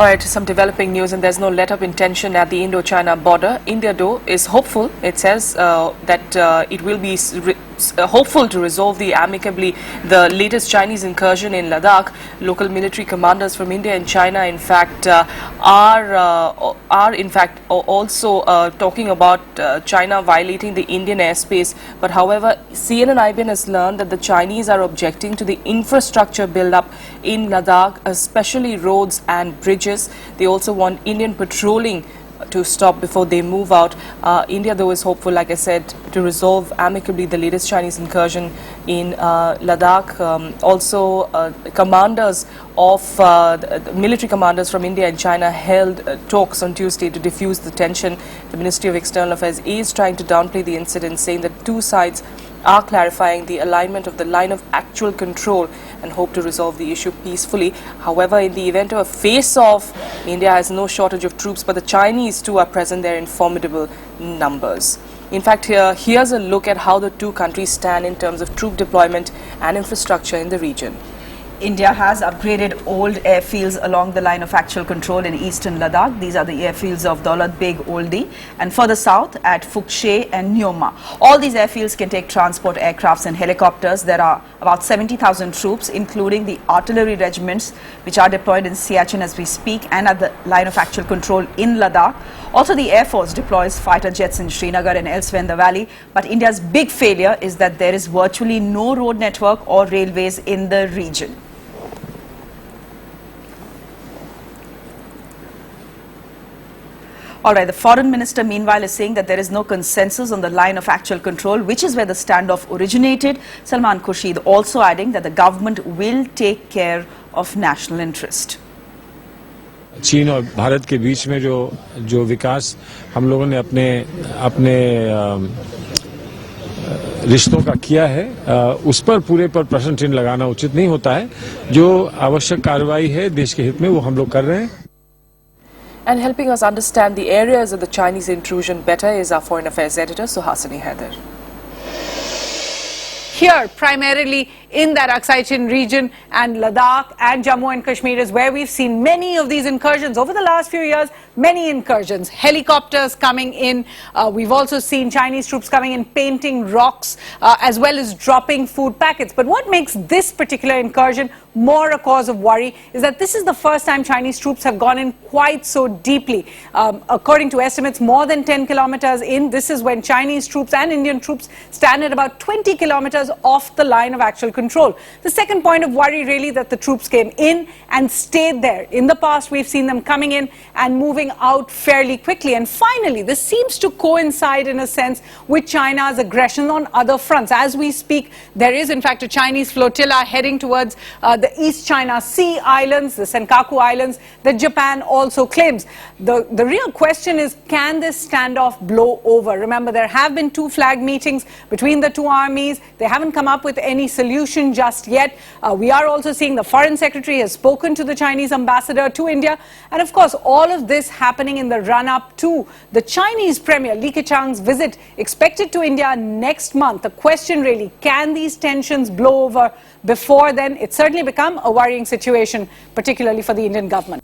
All right, some developing news, and there's no let-up in tension at the Indo-China border. India, though, is hopeful. It says that it will be hopeful to resolve amicably the latest Chinese incursion in Ladakh. Local military commanders from India and China, in fact, are in fact also talking about China violating the Indian airspace. But however, CNN-IBN has learned that the Chinese are objecting to the infrastructure build-up in Ladakh, especially roads and bridges. They also want Indian patrolling to stop before they move out. India, though, is hopeful, like I said, to resolve amicably the latest Chinese incursion in Ladakh. Also, commanders of military commanders from India and China held talks on Tuesday to diffuse the tension. The Ministry of External Affairs is trying to downplay the incident, saying that two sides are clarifying the alignment of the line of actual control and hope to resolve the issue peacefully. However, in the event of a face-off, India has no shortage of troops, but the Chinese too are present there in formidable numbers. In fact, here's a look at how the two countries stand in terms of troop deployment and infrastructure in the region. India has upgraded old airfields along the line of actual control in eastern Ladakh. These are the airfields of Daulat Beg Oldi and further south at Fukshe and Nyoma. All these airfields can take transport aircrafts and helicopters. There are about 70,000 troops, including the artillery regiments, which are deployed in Siachen as we speak and at the line of actual control in Ladakh. Also, the Air Force deploys fighter jets in Srinagar and elsewhere in the valley. But India's big failure is that there is virtually no road network or railways in the region. All right, the foreign minister meanwhile is saying that there is no consensus on the line of actual control, which is where the standoff originated. Salman Khurshid also adding that the government will take care of national interest. चीन और भारत के बीच में जो विकास हम लोगों ने अपने रिश्तों का किया है, उस पर पूरे पर प्रश्न चिन्ह लगाना उचित नहीं होता है. जो आवश्यक कार्रवाई है देश के हित में वो हम लोग कर रहे हैं. And helping us understand the areas of the Chinese intrusion better is our Foreign Affairs editor, Suhasini Haider. Here, primarily in that Aksai Chin region and Ladakh and Jammu and Kashmir is where we've seen many of these incursions. Over the last few years, many incursions. Helicopters coming in. We've also seen Chinese troops coming in, painting rocks, as well as dropping food packets. But what makes this particular incursion more a cause of worry is that this is the first time Chinese troops have gone in quite so deeply. According to estimates, more than 10 kilometers in. This is when Chinese troops and Indian troops stand at about 20 kilometers off the line of actual control. The second point of worry really that the troops came in and stayed there. In the past, we've seen them coming in and moving out fairly quickly. And finally, this seems to coincide in a sense with China's aggression on other fronts. As we speak, there is in fact a Chinese flotilla heading towards the East China Sea islands, the Senkaku Islands, that Japan also claims. The real question is, can this standoff blow over? Remember, there have been two flag meetings between the two armies. They haven't come up with any solution just yet. We are also seeing the Foreign Secretary has spoken to the Chinese ambassador to India. And of course, all of this happening in the run-up to the Chinese Premier Li Keqiang's visit expected to India next month. The question really, can these tensions blow over before then? It's certainly become a worrying situation, particularly for the Indian government.